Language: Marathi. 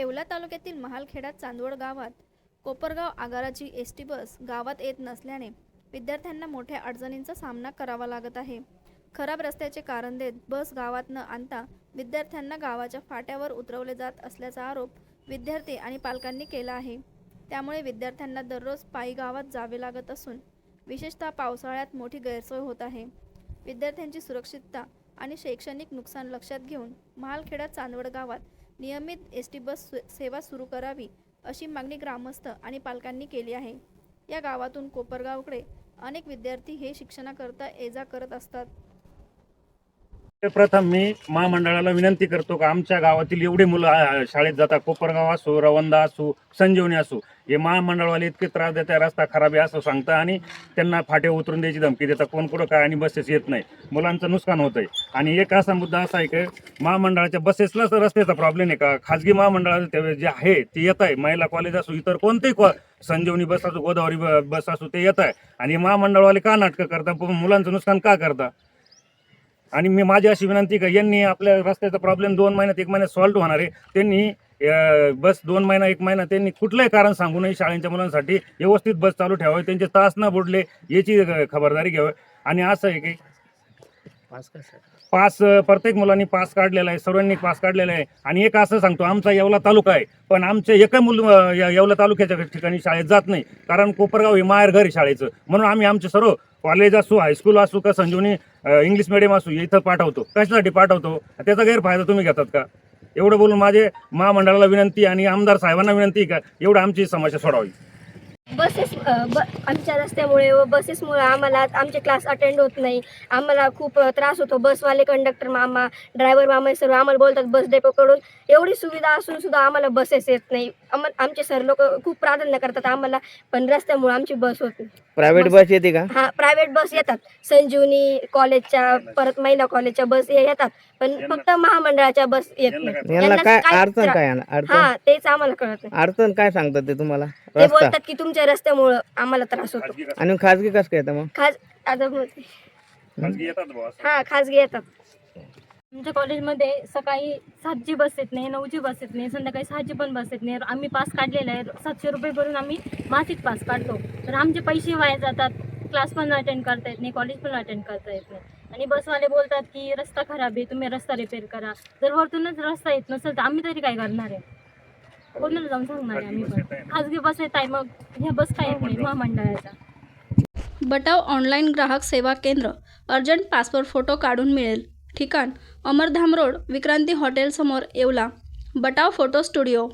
येवला तालुक्यातील महालखेडा चांदवड गावात कोपरगाव आगाराची एसटी बस गावात येत नसल्याने विद्यार्थ्यांना मोठ्या अडचणींचा सामना करावा लागत आहे। खराब रस्त्याचे कारण देत बस गावात न आणता विद्यार्थ्यांना गावाच्या फाट्यावर उतरवले जात असल्याचा आरोप विद्यार्थी आणि पालकांनी केला आहे। त्यामुळे विद्यार्थ्यांना दररोज पायी गावात जावे लागत असून विशेषतः पावसाळ्यात मोठी गैरसोय होत आहे। विद्यार्थ्यांची सुरक्षितता आणि शैक्षणिक नुकसान लक्षात घेऊन महालखेडा चांदवड गावात नियमित एसटी बस सेवा सुरू करावी अशी मागणी ग्रामस्थ आणि पालकांनी केली आहे। या गावातून कोपरगावकडे अनेक विद्यार्थी हे शिक्षणाकरता ये-जा करत असतात। प्रथम मी महामंडळाला विनंती करतो की आमच्या गावातील एवढे मुलं शाळेत जातात, कोपरगाव असो, रवंदा असो, संजीवनी असो, हे महामंडळवाले इतके त्रास देतात, रस्ता खराब आहे असं सांगता आणि त्यांना फाटे उतरून द्यायची धमकी देतात। कोण कुठं काय आणि बसेस येत नाही, मुलांचं नुकसान होत आहे। आणि एक असा मुद्दा असा आहे की महामंडळाच्या बसेसलाच रस्त्याचा प्रॉब्लेम आहे का? खाजगी महामंडळाचे जे आहे ते येत आहे, महिला कॉलेज असो, इतर कोणतेही संजीवनी बस असो, गोदावरी बस असो, ते येत आहे। आणि महामंडळवाले का नाटकं करतात, मुलांचं नुकसान का करतात? आणि मी माझी अशी विनंती का यांनी आपल्या रस्त्याचा प्रॉब्लेम 2 महिन्यात 1 महिन्यात सॉल्व्ह होणार आहे। त्यांनी बस 2 महिना 1 महिना त्यांनी कुठलंही कारण सांगू नये, शाळेच्या मुलांसाठी व्यवस्थित बस चालू ठेवावी, त्यांचे तास न बुडले याची खबरदारी घ्यावी। आणि असं आहे की पास प्रत्येक मुलांनी पास काढलेला आहे, सर्वांनी पास काढलेला आहे। आणि एक असं सांगतो, आमचा येवला तालुका आहे पण आमचे एकही मुलं येवला तालुक्याच्या ठिकाणी शाळेत जात नाही, कारण कोपरगाव हे माहेर घर आहे शाळेचं। म्हणून आम्ही आमचे सर्व कॉलेज असो, हायस्कूल असो का संजीवनी इंग्लिश मिडियम असो इथं पाठवतो। कशासाठी पाठवतो? त्याचा गैरफायदा तुम्ही घेतात का? एवढं बोलून माझे महामंडळाला विनंती आणि आमदार साहेबांना विनंती का एवढं आमची समस्या सोडवावी। आमच्या रस्त्यामुळे व बसेसमुळे आम्हाला आमचे क्लास अटेंड होत नाही, आम्हाला खूप त्रास होतो। बसवाले, कंडक्टर मामा, ड्रायव्हर मामा सर्व आम्हाला बोलतात बस डेपोकडून एवढी सुविधा असून सुद्धा आम्हाला बसेस येत नाही। आमचे सर लोक खूप प्राधान्य करतात आम्हाला, पण रस्त्यामुळे आमची बस होत नाही। प्रायव्हेट बस येते का? हा, प्रायव्हेट बस येतात, संजीवनी कॉलेजच्या, परत महिला कॉलेजच्या बस येतात, पण फक्त महामंडळाच्या बस येत नाही। यांना काय अडचण काय? हा, तेच आम्हाला कळत नाही। अडचण काय सांगतात ते तुम्हाला? ते बोलतात की तुमच्या रस्त्यामुळे आम्हाला त्रास होतो। आणि खाजगी कसं काय येतं मग? खाजगी येतात। आमच्या कॉलेजमध्ये सकाळी 7ची बस येत नाही, 9ची बस येत नाही, संध्याकाळी 6ची पण बस येत नाही। आम्ही पास काढलेला आहे, 700 रुपये भरून आम्ही मासिक पास काढतो, तर आमचे पैसे वाया जातात। क्लास पण अटेंड करता येत नाही, कॉलेज पण अटेंड करता येत नाही। आणि बसवाले बोलतात की रस्ता खराब आहे, तुम्ही रस्ता रिपेअर करा। जर वरतूनच रस्ता येत नसेल तर आम्ही तरी काय करणार आहे? कोणाला जाऊन सांगणार आहे? आम्ही पण खाजगी बस येत आहे, मग ह्या बस काय येत नाही महामंडळाच्या। बटाव ऑनलाईन ग्राहक सेवा केंद्र, अर्जंट पासपोर्ट फोटो काढून मिळेल। ठिकाण अमरधाम रोड, विक्रांती हॉटेल समोर, येवला। बटाव photo studio.